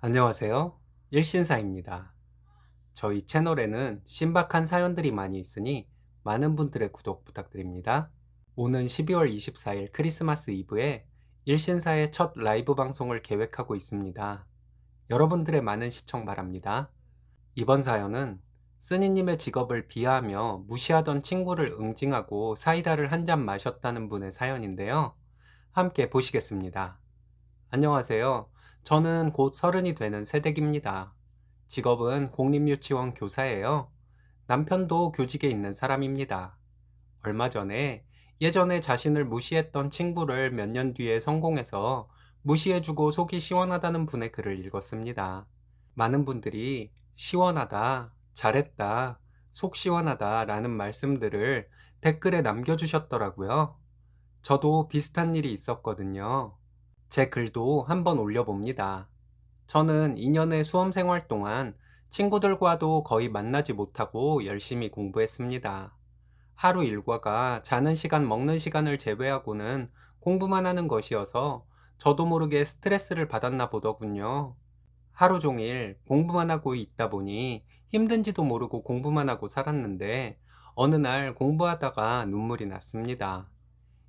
안녕하세요. 일신사입니다. 저희 채널에는 신박한 사연들이 많이 있으니 많은 분들의 구독 부탁드립니다. 오는 12월 24일 크리스마스 이브에 일신사의 첫 라이브 방송을 계획하고 있습니다. 여러분들의 많은 시청 바랍니다. 이번 사연은 쓰니님의 직업을 비하하며 무시하던 친구를 응징하고 사이다를 한 잔 마셨다는 분의 사연인데요. 함께 보시겠습니다. 안녕하세요. 저는 곧 서른이 되는 새댁입니다. 직업은 공립유치원 교사예요. 남편도 교직에 있는 사람입니다. 얼마 전에 예전에 자신을 무시했던 친구를 몇 년 뒤에 성공해서 무시해주고 속이 시원하다는 분의 글을 읽었습니다. 많은 분들이 시원하다, 잘했다, 속 시원하다 라는 말씀들을 댓글에 남겨주셨더라고요. 저도 비슷한 일이 있었거든요. 제 글도 한번 올려봅니다. 저는 2년의 수험 생활 동안 친구들과도 거의 만나지 못하고 열심히 공부했습니다. 하루 일과가 자는 시간, 먹는 시간을 제외하고는 공부만 하는 것이어서 저도 모르게 스트레스를 받았나 보더군요. 하루 종일 공부만 하고 있다 보니 힘든지도 모르고 공부만 하고 살았는데 어느 날 공부하다가 눈물이 났습니다.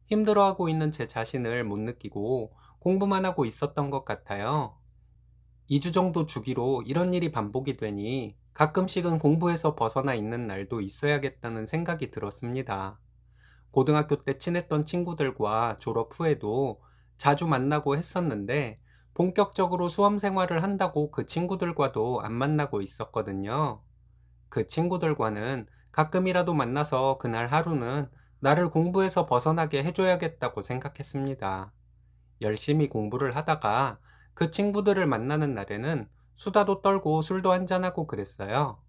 힘들어하고 있는 제 자신을 못 느끼고 공부만 하고 있었던 것 같아요. 2주 정도 주기로 이런 일이 반복이 되니 가끔씩은 공부에서 벗어나 있는 날도 있어야겠다는 생각이 들었습니다. 고등학교 때 친했던 친구들과 졸업 후에도 자주 만나고 했었는데 본격적으로 수험 생활을 한다고 그 친구들과도 안 만나고 있었거든요. 그 친구들과는 가끔이라도 만나서 그날 하루는 나를 공부에서 벗어나게 해줘야겠다고 생각했습니다. 열심히 공부를 하다가 그 친구들을 만나는 날에는 수다도 떨고 술도 한잔하고 그랬어요.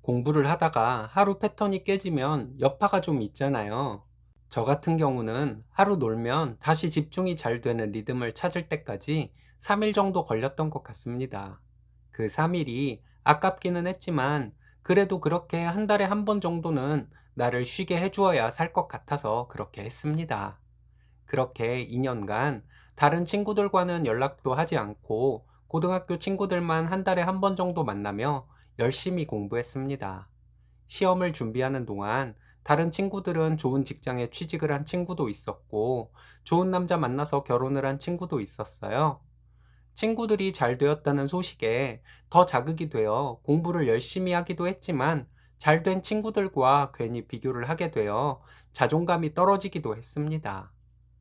공부를 하다가 하루 패턴이 깨지면 여파가 좀 있잖아요. 저 같은 경우는 하루 놀면 다시 집중이 잘 되는 리듬을 찾을 때까지 3일 정도 걸렸던 것 같습니다. 그 3일이 아깝기는 했지만 그래도 그렇게 한 달에 한 번 정도는 나를 쉬게 해주어야 살 것 같아서 그렇게 했습니다. 그렇게 2년간 다른 친구들과는 연락도 하지 않고 고등학교 친구들만 한 달에 한 번 정도 만나며 열심히 공부했습니다. 시험을 준비하는 동안 다른 친구들은 좋은 직장에 취직을 한 친구도 있었고 좋은 남자 만나서 결혼을 한 친구도 있었어요. 친구들이 잘 되었다는 소식에 더 자극이 되어 공부를 열심히 하기도 했지만 잘 된 친구들과 괜히 비교를 하게 되어 자존감이 떨어지기도 했습니다.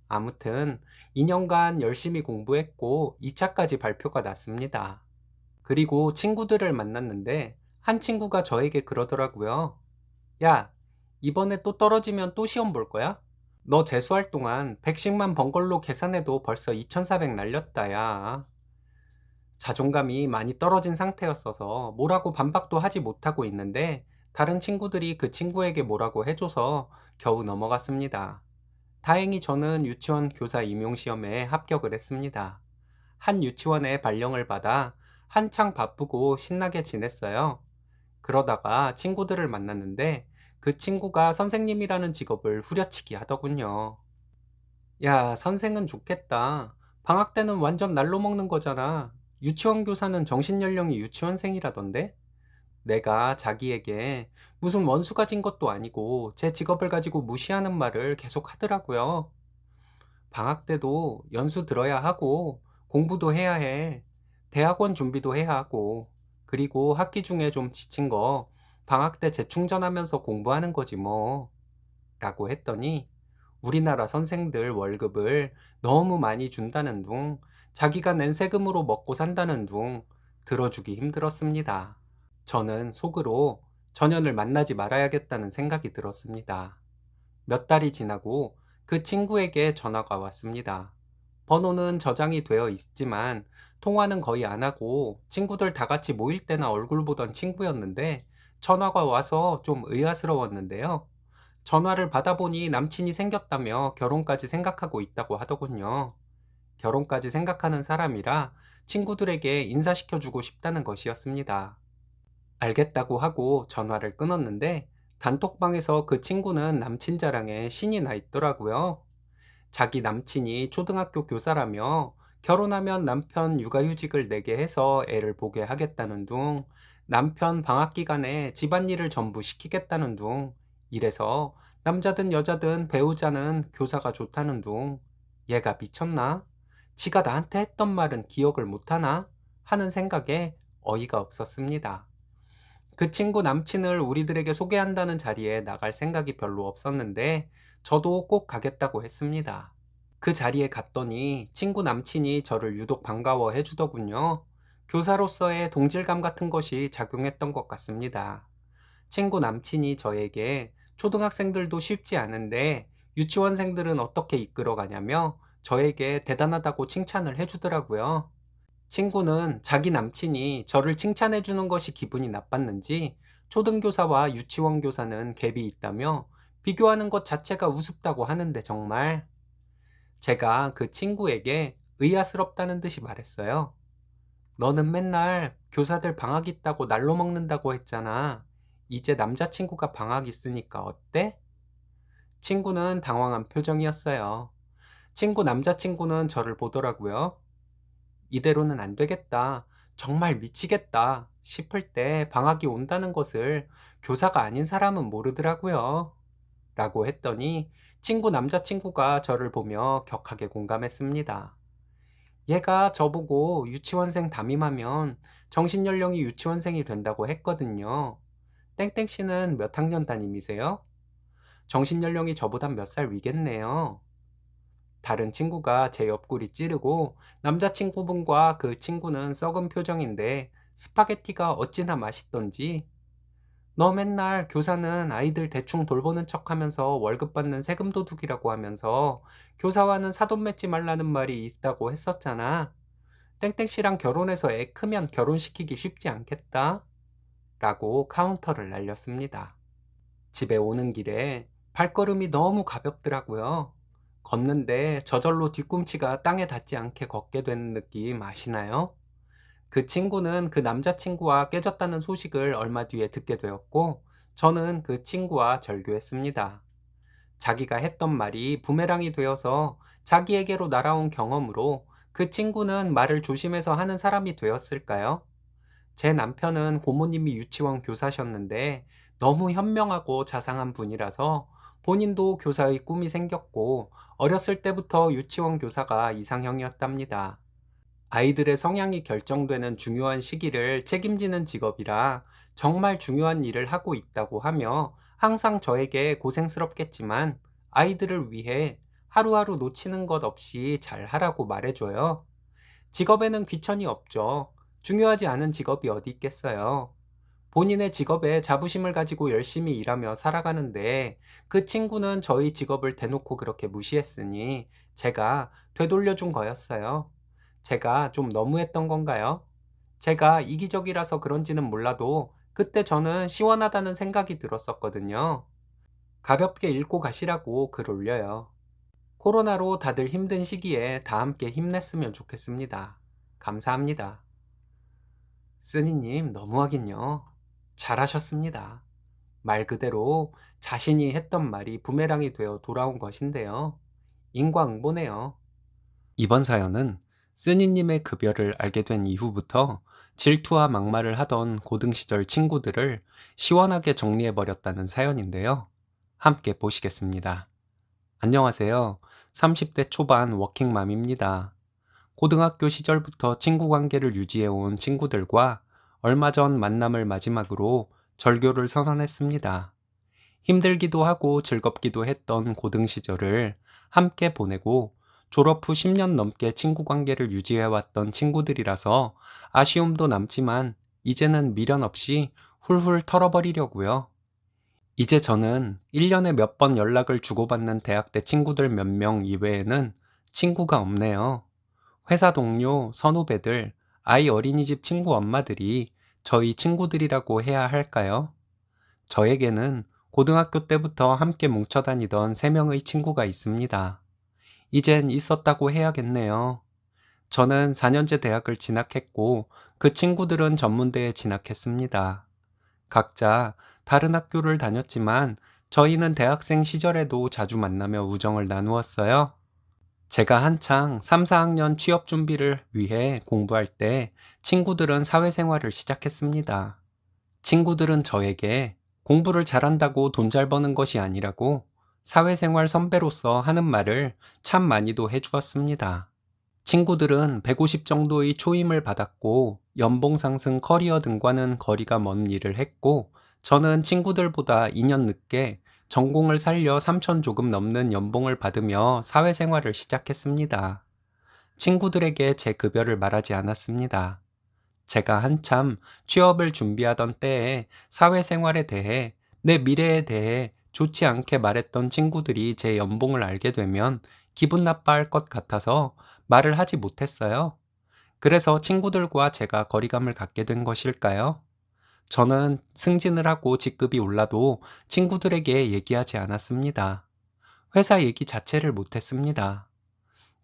아무튼 2년간 열심히 공부했고 2차까지 발표가 났습니다. 그리고 친구들을 만났는데 한 친구가 저에게 그러더라고요. 야, 이번에 또 떨어지면 또 시험 볼 거야? 너 재수할 동안 100씩만 번 걸로 계산해도 벌써 2400 날렸다, 야. 자존감이 많이 떨어진 상태였어서 뭐라고 반박도 하지 못하고 있는데 다른 친구들이 그 친구에게 뭐라고 해줘서 겨우 넘어갔습니다. 다행히 저는 유치원 교사 임용시험에 합격을 했습니다. 한 유치원에 발령을 받아 한창 바쁘고 신나게 지냈어요. 그러다가 친구들을 만났는데 그 친구가 선생님이라는 직업을 후려치기 하더군요. 야, 선생은 좋겠다. 방학 때는 완전 날로 먹는 거잖아. 유치원 교사는 정신연령이 유치원생이라던데? 내가 자기에게 무슨 원수 가진 것도 아니고 제 직업을 가지고 무시하는 말을 계속 하더라고요. 방학 때도 연수 들어야 하고 공부도 해야 해. 대학원 준비도 해야 하고 그리고 학기 중에 좀 지친 거 방학 때 재충전하면서 공부하는 거지 뭐. 라고 했더니 우리나라 선생들 월급을 너무 많이 준다는 둥 자기가 낸 세금으로 먹고 산다는 둥 들어주기 힘들었습니다. 저는 속으로 전현을 만나지 말아야겠다는 생각이 들었습니다. 몇 달이 지나고 그 친구에게 전화가 왔습니다. 번호는 저장이 되어 있지만 통화는 거의 안 하고 친구들 다 같이 모일 때나 얼굴 보던 친구였는데 전화가 와서 좀 의아스러웠는데요. 전화를 받아보니 남친이 생겼다며 결혼까지 생각하고 있다고 하더군요. 결혼까지 생각하는 사람이라 친구들에게 인사시켜주고 싶다는 것이었습니다. 알겠다고 하고 전화를 끊었는데 단톡방에서 그 친구는 남친 자랑에 신이 나 있더라고요. 자기 남친이 초등학교 교사라며 결혼하면 남편 육아휴직을 내게 해서 애를 보게 하겠다는 둥, 남편 방학 기간에 집안일을 전부 시키겠다는 둥, 이래서 남자든 여자든 배우자는 교사가 좋다는 둥, 얘가 미쳤나? 지가 나한테 했던 말은 기억을 못하나? 하는 생각에 어이가 없었습니다. 그 친구 남친을 우리들에게 소개한다는 자리에 나갈 생각이 별로 없었는데 저도 꼭 가겠다고 했습니다. 그 자리에 갔더니 친구 남친이 저를 유독 반가워해 주더군요. 교사로서의 동질감 같은 것이 작용했던 것 같습니다. 친구 남친이 저에게 초등학생들도 쉽지 않은데 유치원생들은 어떻게 이끌어가냐며 저에게 대단하다고 칭찬을 해주더라고요. 친구는 자기 남친이 저를 칭찬해 주는 것이 기분이 나빴는지 초등교사와 유치원 교사는 갭이 있다며 비교하는 것 자체가 우습다고 하는데 정말 제가 그 친구에게 의아스럽다는 듯이 말했어요. 너는 맨날 교사들 방학 있다고 날로 먹는다고 했잖아. 이제 남자친구가 방학 있으니까 어때? 친구는 당황한 표정이었어요. 친구 남자친구는 저를 보더라고요. 이대로는 안 되겠다. 정말 미치겠다 싶을 때 방학이 온다는 것을 교사가 아닌 사람은 모르더라고요. 라고 했더니 친구 남자친구가 저를 보며 격하게 공감했습니다. 얘가 저보고 유치원생 담임하면 정신연령이 유치원생이 된다고 했거든요. 땡땡 씨는 몇 학년 담임이세요? 정신연령이 저보다 몇 살 위겠네요. 다른 친구가 제 옆구리 찌르고 남자친구분과 그 친구는 썩은 표정인데 스파게티가 어찌나 맛있던지 너 맨날 교사는 아이들 대충 돌보는 척 하면서 월급 받는 세금 도둑이라고 하면서 교사와는 사돈 맺지 말라는 말이 있다고 했었잖아. 땡땡 씨랑 결혼해서 애 크면 결혼시키기 쉽지 않겠다. 라고 카운터를 날렸습니다. 집에 오는 길에 발걸음이 너무 가볍더라고요. 걷는데 저절로 뒤꿈치가 땅에 닿지 않게 걷게 되는 느낌 아시나요? 그 친구는 그 남자친구와 깨졌다는 소식을 얼마 뒤에 듣게 되었고, 저는 그 친구와 절교했습니다. 자기가 했던 말이 부메랑이 되어서 자기에게로 날아온 경험으로 그 친구는 말을 조심해서 하는 사람이 되었을까요? 제 남편은 고모님이 유치원 교사셨는데 너무 현명하고 자상한 분이라서 본인도 교사의 꿈이 생겼고 어렸을 때부터 유치원 교사가 이상형이었답니다. 아이들의 성향이 결정되는 중요한 시기를 책임지는 직업이라 정말 중요한 일을 하고 있다고 하며 항상 저에게 고생스럽겠지만 아이들을 위해 하루하루 놓치는 것 없이 잘 하라고 말해줘요. 직업에는 귀천이 없죠. 중요하지 않은 직업이 어디 있겠어요. 본인의 직업에 자부심을 가지고 열심히 일하며 살아가는데 그 친구는 저희 직업을 대놓고 그렇게 무시했으니 제가 되돌려준 거였어요. 제가 좀 너무했던 건가요? 제가 이기적이라서 그런지는 몰라도 그때 저는 시원하다는 생각이 들었었거든요. 가볍게 읽고 가시라고 글 올려요. 코로나로 다들 힘든 시기에 다 함께 힘냈으면 좋겠습니다. 감사합니다. 쓰니님 너무하긴요. 잘하셨습니다. 말 그대로 자신이 했던 말이 부메랑이 되어 돌아온 것인데요. 인과응보네요. 이번 사연은 쓰니님의 급여를 알게 된 이후부터 질투와 막말을 하던 고등 시절 친구들을 시원하게 정리해버렸다는 사연인데요. 함께 보시겠습니다. 안녕하세요. 30대 초반 워킹맘입니다. 고등학교 시절부터 친구 관계를 유지해온 친구들과 얼마 전 만남을 마지막으로 절교를 선언했습니다. 힘들기도 하고 즐겁기도 했던 고등 시절을 함께 보내고 졸업 후 10년 넘게 친구 관계를 유지해왔던 친구들이라서 아쉬움도 남지만 이제는 미련 없이 훌훌 털어버리려고요. 이제 저는 1년에 몇 번 연락을 주고받는 대학 때 친구들 몇 명 이외에는 친구가 없네요. 회사 동료, 선후배들, 아이 어린이집 친구 엄마들이 저희 친구들이라고 해야 할까요? 저에게는 고등학교 때부터 함께 뭉쳐 다니던 3명의 친구가 있습니다. 이젠 있었다고 해야겠네요. 저는 4년제 대학을 진학했고 그 친구들은 전문대에 진학했습니다. 각자 다른 학교를 다녔지만 저희는 대학생 시절에도 자주 만나며 우정을 나누었어요. 제가 한창 3, 4학년 취업 준비를 위해 공부할 때 친구들은 사회생활을 시작했습니다. 친구들은 저에게 공부를 잘한다고 돈 잘 버는 것이 아니라고 사회생활 선배로서 하는 말을 참 많이도 해주었습니다. 친구들은 150 정도의 초임을 받았고 연봉 상승 커리어 등과는 거리가 먼 일을 했고 저는 친구들보다 2년 늦게 전공을 살려 3천 조금 넘는 연봉을 받으며 사회생활을 시작했습니다. 친구들에게 제 급여를 말하지 않았습니다. 제가 한참 취업을 준비하던 때에 사회생활에 대해 내 미래에 대해 좋지 않게 말했던 친구들이 제 연봉을 알게 되면 기분 나빠할 것 같아서 말을 하지 못했어요. 그래서 친구들과 제가 거리감을 갖게 된 것일까요? 저는 승진을 하고 직급이 올라도 친구들에게 얘기하지 않았습니다. 회사 얘기 자체를 못했습니다.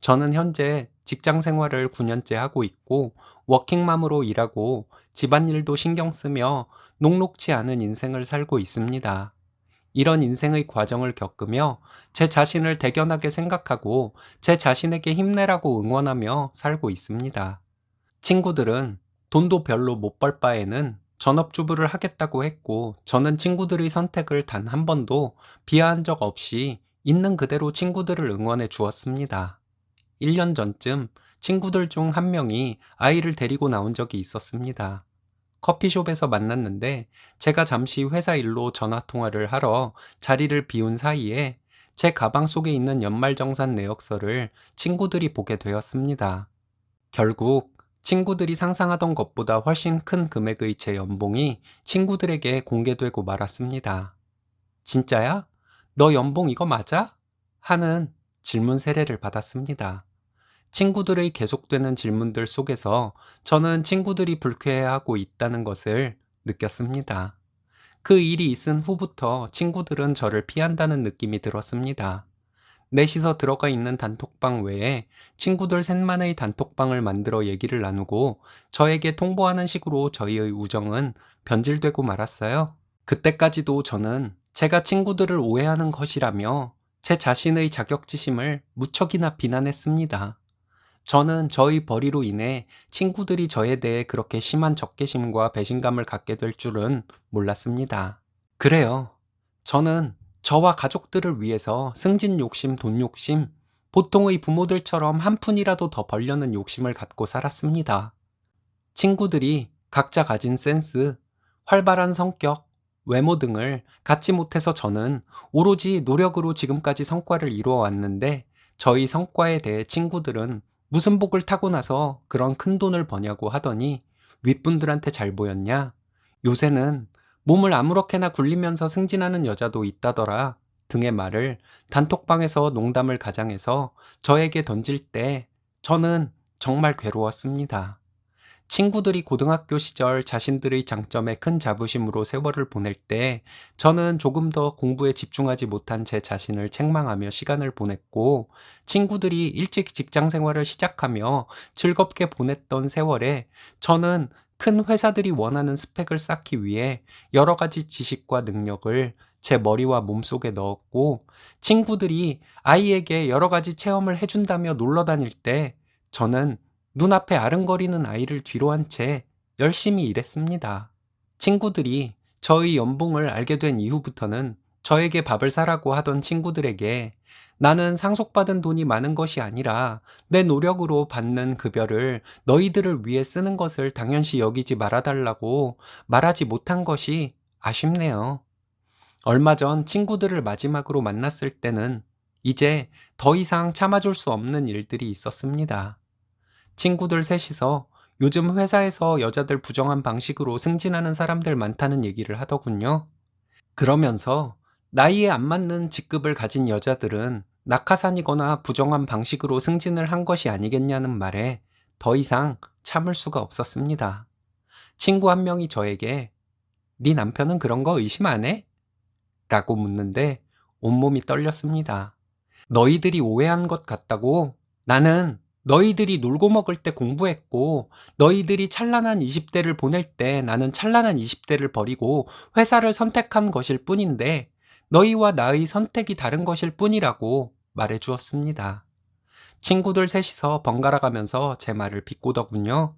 저는 현재 직장 생활을 9년째 하고 있고 워킹맘으로 일하고 집안일도 신경 쓰며 녹록지 않은 인생을 살고 있습니다. 이런 인생의 과정을 겪으며 제 자신을 대견하게 생각하고 제 자신에게 힘내라고 응원하며 살고 있습니다. 친구들은 돈도 별로 못 벌 바에는 전업주부를 하겠다고 했고 저는 친구들의 선택을 단 한 번도 비하한 적 없이 있는 그대로 친구들을 응원해 주었습니다. 1년 전쯤 친구들 중 한 명이 아이를 데리고 나온 적이 있었습니다. 커피숍에서 만났는데 제가 잠시 회사 일로 전화 통화를 하러 자리를 비운 사이에 제 가방 속에 있는 연말정산 내역서를 친구들이 보게 되었습니다. 결국 친구들이 상상하던 것보다 훨씬 큰 금액의 제 연봉이 친구들에게 공개되고 말았습니다. 진짜야? 너 연봉 이거 맞아? 하는 질문 세례를 받았습니다. 친구들의 계속되는 질문들 속에서 저는 친구들이 불쾌해하고 있다는 것을 느꼈습니다. 그 일이 있은 후부터 친구들은 저를 피한다는 느낌이 들었습니다. 넷이서 들어가 있는 단톡방 외에 친구들 셋만의 단톡방을 만들어 얘기를 나누고 저에게 통보하는 식으로 저희의 우정은 변질되고 말았어요. 그때까지도 저는 제가 친구들을 오해하는 것이라며 제 자신의 자격지심을 무척이나 비난했습니다. 저는 저의 벌이로 인해 친구들이 저에 대해 그렇게 심한 적개심과 배신감을 갖게 될 줄은 몰랐습니다. 그래요. 저는 저와 가족들을 위해서 승진 욕심, 돈 욕심, 보통의 부모들처럼 한 푼이라도 더 벌려는 욕심을 갖고 살았습니다. 친구들이 각자 가진 센스, 활발한 성격, 외모 등을 갖지 못해서 저는 오로지 노력으로 지금까지 성과를 이루어 왔는데 저희 성과에 대해 친구들은 무슨 복을 타고 나서 그런 큰 돈을 버냐고 하더니 윗분들한테 잘 보였냐? 요새는 몸을 아무렇게나 굴리면서 승진하는 여자도 있다더라 등의 말을 단톡방에서 농담을 가장해서 저에게 던질 때 저는 정말 괴로웠습니다. 친구들이 고등학교 시절 자신들의 장점에 큰 자부심으로 세월을 보낼 때 저는 조금 더 공부에 집중하지 못한 제 자신을 책망하며 시간을 보냈고 친구들이 일찍 직장 생활을 시작하며 즐겁게 보냈던 세월에 저는 큰 회사들이 원하는 스펙을 쌓기 위해 여러 가지 지식과 능력을 제 머리와 몸속에 넣었고 친구들이 아이에게 여러 가지 체험을 해준다며 놀러 다닐 때 저는 눈앞에 아른거리는 아이를 뒤로 한 채 열심히 일했습니다. 친구들이 저의 연봉을 알게 된 이후부터는 저에게 밥을 사라고 하던 친구들에게 나는 상속받은 돈이 많은 것이 아니라 내 노력으로 받는 급여를 너희들을 위해 쓰는 것을 당연시 여기지 말아달라고 말하지 못한 것이 아쉽네요. 얼마 전 친구들을 마지막으로 만났을 때는 이제 더 이상 참아줄 수 없는 일들이 있었습니다. 친구들 셋이서 요즘 회사에서 여자들 부정한 방식으로 승진하는 사람들 많다는 얘기를 하더군요. 그러면서 나이에 안 맞는 직급을 가진 여자들은 낙하산이거나 부정한 방식으로 승진을 한 것이 아니겠냐는 말에 더 이상 참을 수가 없었습니다. 친구 한 명이 저에게 네 남편은 그런 거 의심 안 해? 라고 묻는데 온몸이 떨렸습니다. 너희들이 오해한 것 같다고? 나는 너희들이 놀고 먹을 때 공부했고 너희들이 찬란한 20대를 보낼 때 나는 찬란한 20대를 버리고 회사를 선택한 것일 뿐인데 너희와 나의 선택이 다른 것일 뿐이라고 말해 주었습니다. 친구들 셋이서 번갈아 가면서 제 말을 비꼬더군요.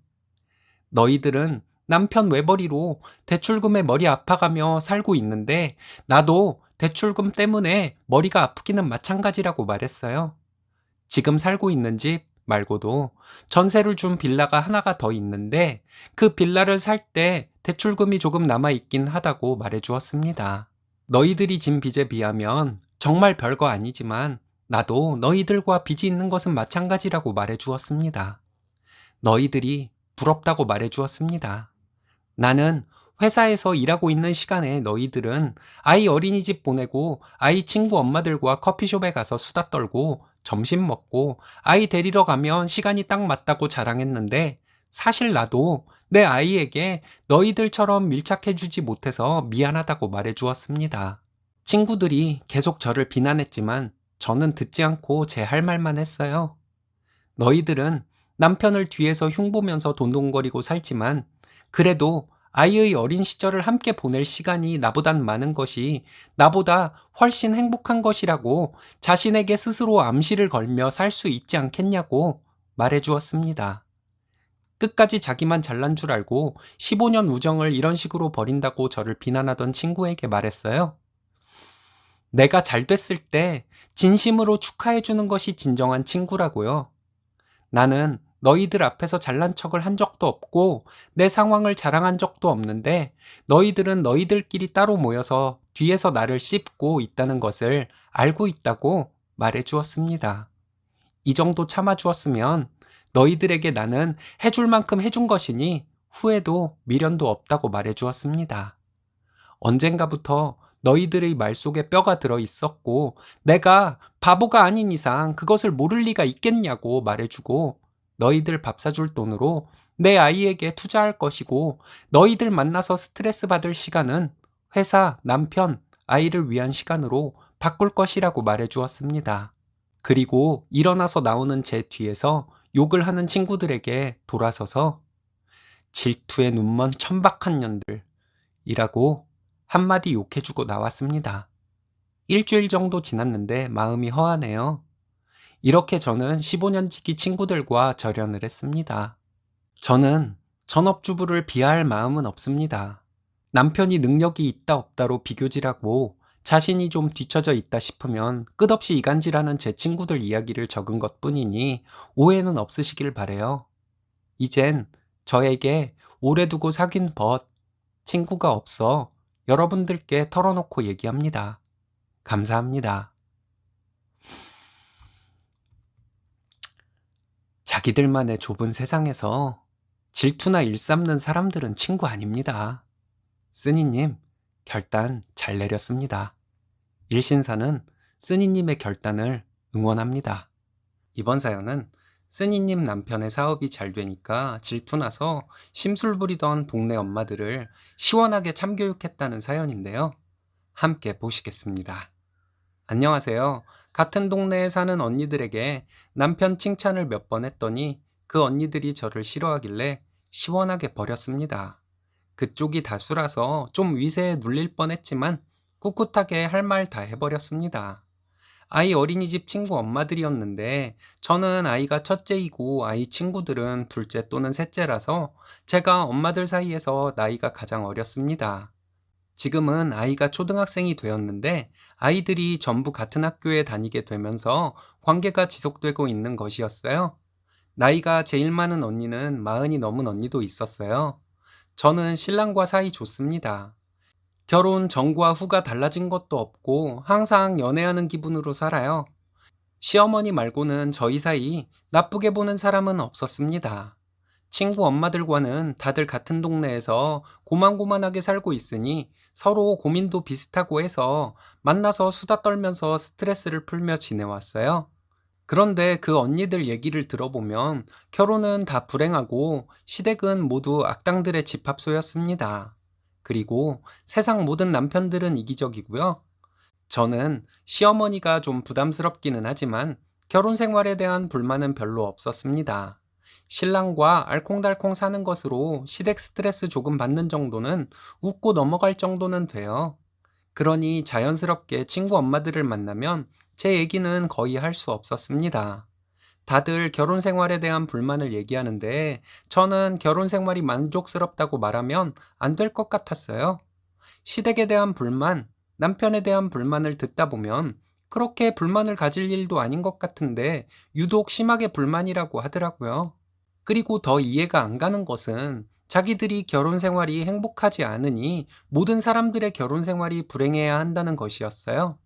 너희들은 남편 외벌이로 대출금에 머리 아파가며 살고 있는데 나도 대출금 때문에 머리가 아프기는 마찬가지라고 말했어요. 지금 살고 있는 집 말고도 전세를 준 빌라가 하나가 더 있는데 그 빌라를 살 때 대출금이 조금 남아 있긴 하다고 말해 주었습니다. 너희들이 진 빚에 비하면 정말 별거 아니지만 나도 너희들과 빚이 있는 것은 마찬가지라고 말해 주었습니다. 너희들이 부럽다고 말해 주었습니다. 나는 회사에서 일하고 있는 시간에 너희들은 아이 어린이집 보내고 아이 친구 엄마들과 커피숍에 가서 수다 떨고 점심 먹고 아이 데리러 가면 시간이 딱 맞다고 자랑했는데 사실 나도 내 아이에게 너희들처럼 밀착해주지 못해서 미안하다고 말해 주었습니다. 친구들이 계속 저를 비난했지만 저는 듣지 않고 제 할 말만 했어요. 너희들은 남편을 뒤에서 흉보면서 돈돈거리고 살지만 그래도 아이의 어린 시절을 함께 보낼 시간이 나보단 많은 것이 나보다 훨씬 행복한 것이라고 자신에게 스스로 암시를 걸며 살 수 있지 않겠냐고 말해 주었습니다. 끝까지 자기만 잘난 줄 알고 15년 우정을 이런 식으로 버린다고 저를 비난하던 친구에게 말했어요. 내가 잘 됐을 때 진심으로 축하해 주는 것이 진정한 친구라고요. 나는 너희들 앞에서 잘난 척을 한 적도 없고 내 상황을 자랑한 적도 없는데 너희들은 너희들끼리 따로 모여서 뒤에서 나를 씹고 있다는 것을 알고 있다고 말해 주었습니다. 이 정도 참아 주었으면 너희들에게 나는 해줄 만큼 해준 것이니 후회도 미련도 없다고 말해 주었습니다. 언젠가부터 너희들의 말 속에 뼈가 들어 있었고 내가 바보가 아닌 이상 그것을 모를 리가 있겠냐고 말해주고 너희들 밥 사줄 돈으로 내 아이에게 투자할 것이고 너희들 만나서 스트레스 받을 시간은 회사, 남편, 아이를 위한 시간으로 바꿀 것이라고 말해주었습니다. 그리고 일어나서 나오는 제 뒤에서 욕을 하는 친구들에게 돌아서서 질투에 눈먼 천박한 년들이라고 한마디 욕해주고 나왔습니다. 일주일 정도 지났는데 마음이 허하네요. 이렇게 저는 15년지기 친구들과 절연을 했습니다. 저는 전업주부를 비하할 마음은 없습니다. 남편이 능력이 있다 없다로 비교질하고 자신이 좀 뒤처져 있다 싶으면 끝없이 이간질하는 제 친구들 이야기를 적은 것 뿐이니 오해는 없으시길 바래요. 이젠 저에게 오래 두고 사귄 친구가 없어 여러분들께 털어놓고 얘기합니다. 감사합니다. 자기들만의 좁은 세상에서 질투나 일삼는 사람들은 친구 아닙니다. 쓰니님, 결단 잘 내렸습니다. 일신사는 쓰니님의 결단을 응원합니다. 이번 사연은 쓰니님 남편의 사업이 잘 되니까 질투나서 심술 부리던 동네 엄마들을 시원하게 참교육했다는 사연인데요. 함께 보시겠습니다. 안녕하세요. 같은 동네에 사는 언니들에게 남편 칭찬을 몇 번 했더니 그 언니들이 저를 싫어하길래 시원하게 버렸습니다. 그쪽이 다수라서 좀 위세에 눌릴 뻔했지만 꿋꿋하게 할 말 다 해버렸습니다. 아이 어린이집 친구 엄마들이었는데 저는 아이가 첫째이고 아이 친구들은 둘째 또는 셋째라서 제가 엄마들 사이에서 나이가 가장 어렸습니다. 지금은 아이가 초등학생이 되었는데 아이들이 전부 같은 학교에 다니게 되면서 관계가 지속되고 있는 것이었어요. 나이가 제일 많은 언니는 40이 넘은 언니도 있었어요. 저는 신랑과 사이 좋습니다. 결혼 전과 후가 달라진 것도 없고 항상 연애하는 기분으로 살아요. 시어머니 말고는 저희 사이 나쁘게 보는 사람은 없었습니다. 친구 엄마들과는 다들 같은 동네에서 고만고만하게 살고 있으니 서로 고민도 비슷하고 해서 만나서 수다 떨면서 스트레스를 풀며 지내왔어요. 그런데 그 언니들 얘기를 들어보면 결혼은 다 불행하고 시댁은 모두 악당들의 집합소였습니다. 그리고 세상 모든 남편들은 이기적이고요. 저는 시어머니가 좀 부담스럽기는 하지만 결혼 생활에 대한 불만은 별로 없었습니다. 신랑과 알콩달콩 사는 것으로 시댁 스트레스 조금 받는 정도는 웃고 넘어갈 정도는 돼요. 그러니 자연스럽게 친구 엄마들을 만나면 제 얘기는 거의 할 수 없었습니다. 다들 결혼 생활에 대한 불만을 얘기하는데 저는 결혼 생활이 만족스럽다고 말하면 안 될 것 같았어요. 시댁에 대한 불만, 남편에 대한 불만을 듣다 보면 그렇게 불만을 가질 일도 아닌 것 같은데 유독 심하게 불만이라고 하더라고요. 그리고 더 이해가 안 가는 것은 자기들이 결혼 생활이 행복하지 않으니 모든 사람들의 결혼 생활이 불행해야 한다는 것이었어요.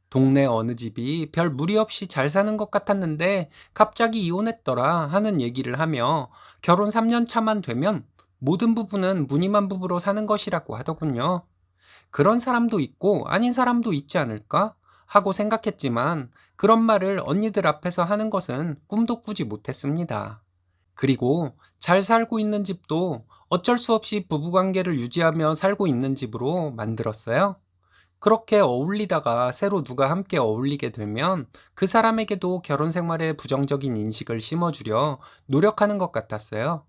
동네 어느 집이 별 무리 없이 잘 사는 것 같았는데 갑자기 이혼했더라 하는 얘기를 하며 결혼 3년 차만 되면 모든 부부는 무늬만 부부로 사는 것이라고 하더군요. 그런 사람도 있고 아닌 사람도 있지 않을까 하고 생각했지만 그런 말을 언니들 앞에서 하는 것은 꿈도 꾸지 못했습니다. 그리고 잘 살고 있는 집도 어쩔 수 없이 부부관계를 유지하며 살고 있는 집으로 만들었어요. 그렇게 어울리다가 새로 누가 함께 어울리게 되면 그 사람에게도 결혼 생활에 부정적인 인식을 심어주려 노력하는 것 같았어요.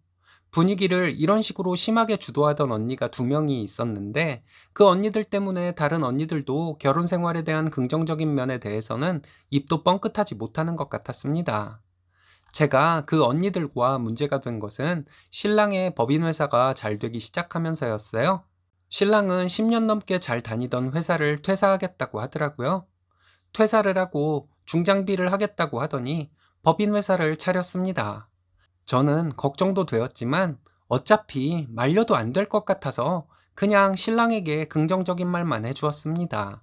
분위기를 이런 식으로 심하게 주도하던 언니가 두 명이 있었는데 그 언니들 때문에 다른 언니들도 결혼 생활에 대한 긍정적인 면에 대해서는 입도 뻥끗하지 못하는 것 같았습니다. 제가 그 언니들과 문제가 된 것은 신랑의 법인 회사가 잘 되기 시작하면서였어요. 신랑은 10년 넘게 잘 다니던 회사를 퇴사하겠다고 하더라고요. 퇴사를 하고 중장비를 하겠다고 하더니 법인 회사를 차렸습니다. 저는 걱정도 되었지만 어차피 말려도 안 될 것 같아서 그냥 신랑에게 긍정적인 말만 해주었습니다.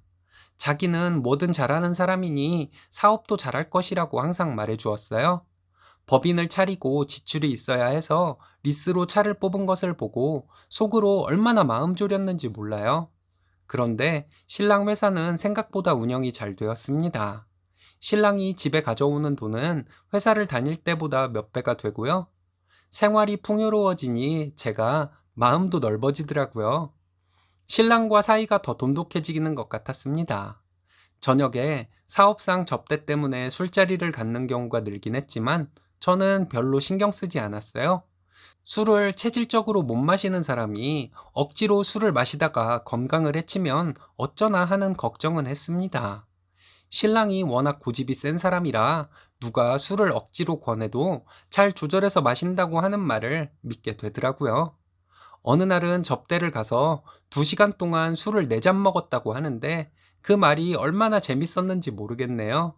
자기는 뭐든 잘하는 사람이니 사업도 잘할 것이라고 항상 말해주었어요. 법인을 차리고 지출이 있어야 해서 리스로 차를 뽑은 것을 보고 속으로 얼마나 마음 졸였는지 몰라요. 그런데 신랑 회사는 생각보다 운영이 잘 되었습니다. 신랑이 집에 가져오는 돈은 회사를 다닐 때보다 몇 배가 되고요. 생활이 풍요로워지니 제가 마음도 넓어지더라고요. 신랑과 사이가 더 돈독해지는 것 같았습니다. 저녁에 사업상 접대 때문에 술자리를 갖는 경우가 늘긴 했지만 저는 별로 신경 쓰지 않았어요. 술을 체질적으로 못 마시는 사람이 억지로 술을 마시다가 건강을 해치면 어쩌나 하는 걱정은 했습니다. 신랑이 워낙 고집이 센 사람이라 누가 술을 억지로 권해도 잘 조절해서 마신다고 하는 말을 믿게 되더라고요. 어느 날은 접대를 가서 2시간 동안 술을 4잔 먹었다고 하는데 그 말이 얼마나 재밌었는지 모르겠네요.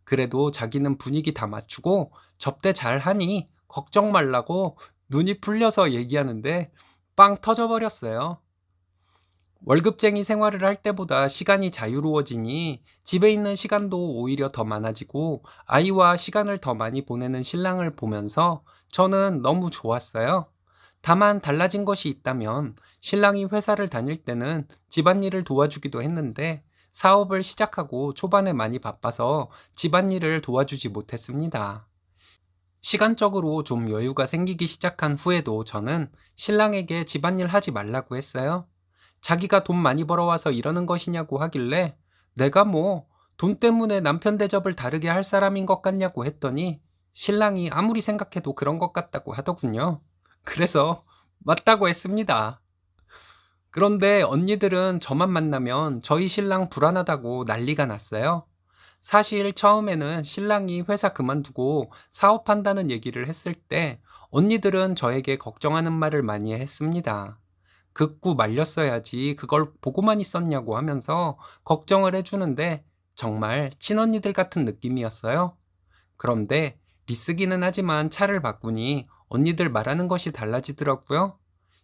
그래도 자기는 분위기 다 맞추고 접대 잘 하니 걱정 말라고 눈이 풀려서 얘기하는데 빵 터져버렸어요. 월급쟁이 생활을 할 때보다 시간이 자유로워지니 집에 있는 시간도 오히려 더 많아지고 아이와 시간을 더 많이 보내는 신랑을 보면서 저는 너무 좋았어요. 다만 달라진 것이 있다면 신랑이 회사를 다닐 때는 집안일을 도와주기도 했는데 사업을 시작하고 초반에 많이 바빠서 집안일을 도와주지 못했습니다. 시간적으로 좀 여유가 생기기 시작한 후에도 저는 신랑에게 집안일 하지 말라고 했어요. 자기가 돈 많이 벌어와서 이러는 것이냐고 하길래 내가 뭐 돈 때문에 남편 대접을 다르게 할 사람인 것 같냐고 했더니 신랑이 아무리 생각해도 그런 것 같다고 하더군요. 그래서 맞다고 했습니다. 그런데 언니들은 저만 만나면 저희 신랑 불안하다고 난리가 났어요. 사실 처음에는 신랑이 회사 그만두고 사업한다는 얘기를 했을 때 언니들은 저에게 걱정하는 말을 많이 했습니다. 극구 말렸어야지 그걸 보고만 있었냐고 하면서 걱정을 해주는데 정말 친언니들 같은 느낌이었어요. 그런데 리스기는 하지만 차를 바꾸니 언니들 말하는 것이 달라지더라고요.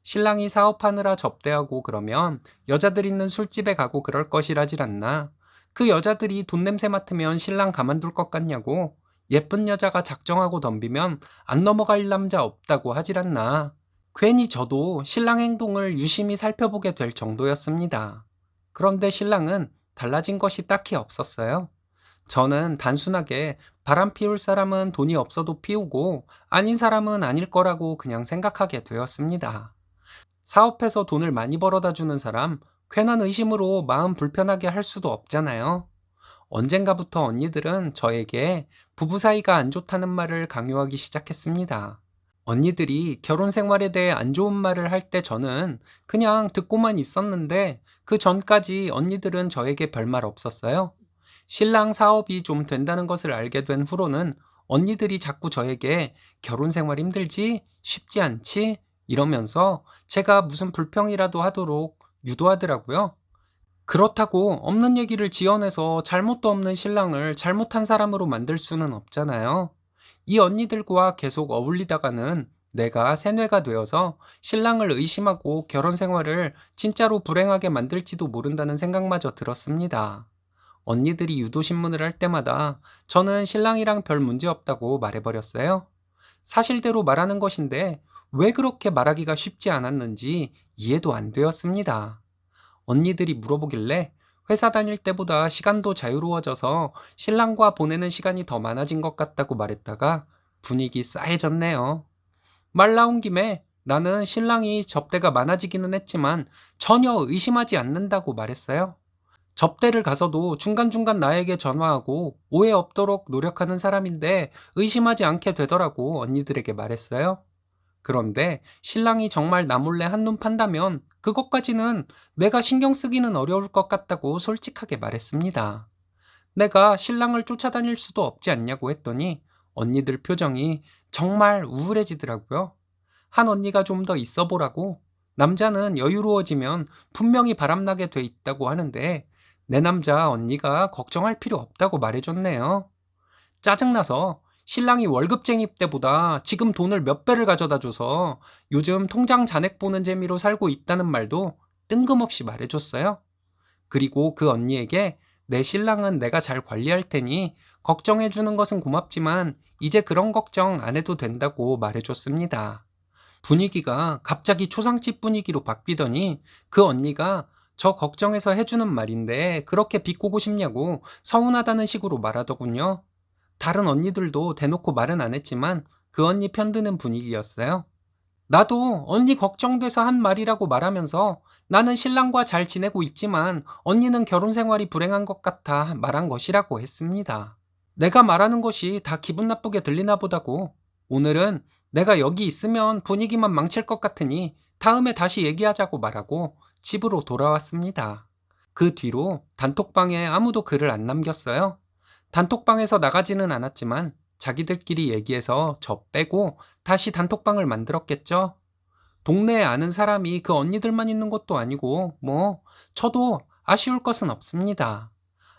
신랑이 사업하느라 접대하고 그러면 여자들 있는 술집에 가고 그럴 것이라질 않나. 그 여자들이 돈 냄새 맡으면 신랑 가만둘 것 같냐고. 예쁜 여자가 작정하고 덤비면 안 넘어갈 남자 없다고 하질 않나. 괜히 저도 신랑 행동을 유심히 살펴보게 될 정도였습니다. 그런데 신랑은 달라진 것이 딱히 없었어요. 저는 단순하게 바람 피울 사람은 돈이 없어도 피우고 아닌 사람은 아닐 거라고 그냥 생각하게 되었습니다. 사업해서 돈을 많이 벌어다 주는 사람, 괜한 의심으로 마음 불편하게 할 수도 없잖아요. 언젠가부터 언니들은 저에게 부부 사이가 안 좋다는 말을 강요하기 시작했습니다. 언니들이 결혼 생활에 대해 안 좋은 말을 할 때 저는 그냥 듣고만 있었는데 그 전까지 언니들은 저에게 별말 없었어요. 신랑 사업이 좀 된다는 것을 알게 된 후로는 언니들이 자꾸 저에게 결혼 생활 힘들지? 쉽지 않지? 이러면서 제가 무슨 불평이라도 하도록 유도하더라고요. 그렇다고 없는 얘기를 지어내서 잘못도 없는 신랑을 잘못한 사람으로 만들 수는 없잖아요. 이 언니들과 계속 어울리다가는 내가 세뇌가 되어서 신랑을 의심하고 결혼 생활을 진짜로 불행하게 만들지도 모른다는 생각마저 들었습니다. 언니들이 유도신문을 할 때마다 저는 신랑이랑 별 문제 없다고 말해버렸어요. 사실대로 말하는 것인데 왜 그렇게 말하기가 쉽지 않았는지 이해도 안 되었습니다. 언니들이 물어보길래 회사 다닐 때보다 시간도 자유로워져서 신랑과 보내는 시간이 더 많아진 것 같다고 말했다가 분위기 싸해졌네요. 말 나온 김에 나는 신랑이 접대가 많아지기는 했지만 전혀 의심하지 않는다고 말했어요. 접대를 가서도 중간중간 나에게 전화하고 오해 없도록 노력하는 사람인데 의심하지 않게 되더라고 언니들에게 말했어요. 그런데 신랑이 정말 나 몰래 한눈 판다면 그것까지는 내가 신경 쓰기는 어려울 것 같다고 솔직하게 말했습니다. 내가 신랑을 쫓아다닐 수도 없지 않냐고 했더니 언니들 표정이 정말 우울해지더라고요. 한 언니가 좀 더 있어 보라고, 남자는 여유로워지면 분명히 바람나게 돼 있다고 하는데 내 남자 언니가 걱정할 필요 없다고 말해줬네요. 짜증나서 신랑이 월급쟁이 때보다 지금 돈을 몇 배를 가져다 줘서 요즘 통장 잔액 보는 재미로 살고 있다는 말도 뜬금없이 말해줬어요. 그리고 그 언니에게 내 신랑은 내가 잘 관리할 테니 걱정해 주는 것은 고맙지만 이제 그런 걱정 안 해도 된다고 말해줬습니다. 분위기가 갑자기 초상집 분위기로 바뀌더니 그 언니가 저 걱정해서 해주는 말인데 그렇게 비꼬고 싶냐고 서운하다는 식으로 말하더군요. 다른 언니들도 대놓고 말은 안 했지만 그 언니 편드는 분위기였어요. 나도 언니 걱정돼서 한 말이라고 말하면서 나는 신랑과 잘 지내고 있지만 언니는 결혼 생활이 불행한 것 같아 말한 것이라고 했습니다. 내가 말하는 것이 다 기분 나쁘게 들리나 보다고. 오늘은 내가 여기 있으면 분위기만 망칠 것 같으니 다음에 다시 얘기하자고 말하고 집으로 돌아왔습니다. 그 뒤로 단톡방에 아무도 글을 안 남겼어요. 단톡방에서 나가지는 않았지만 자기들끼리 얘기해서 저 빼고 다시 단톡방을 만들었겠죠. 동네에 아는 사람이 그 언니들만 있는 것도 아니고 저도 아쉬울 것은 없습니다.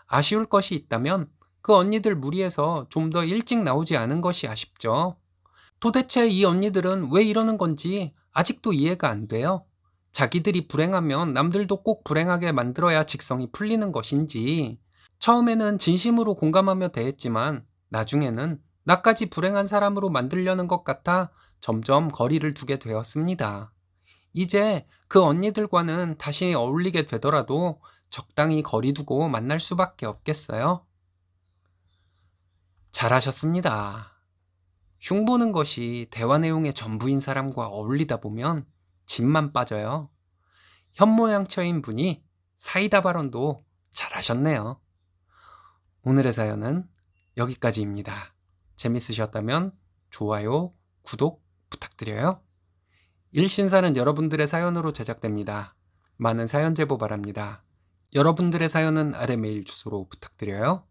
아쉬울 것이 있다면 그 언니들 무리해서 좀 더 일찍 나오지 않은 것이 아쉽죠. 도대체 이 언니들은 왜 이러는 건지 아직도 이해가 안 돼요. 자기들이 불행하면 남들도 꼭 불행하게 만들어야 직성이 풀리는 것인지, 처음에는 진심으로 공감하며 대했지만 나중에는 나까지 불행한 사람으로 만들려는 것 같아 점점 거리를 두게 되었습니다. 이제 그 언니들과는 다시 어울리게 되더라도 적당히 거리 두고 만날 수밖에 없겠어요. 잘하셨습니다. 흉보는 것이 대화 내용의 전부인 사람과 어울리다 보면 진만 빠져요. 현모양처인 분이 사이다 발언도 잘하셨네요. 오늘의 사연은 여기까지입니다. 재밌으셨다면 좋아요, 구독 부탁드려요. 일신사는 여러분들의 사연으로 제작됩니다. 많은 사연 제보 바랍니다. 여러분들의 사연은 아래 메일 주소로 부탁드려요.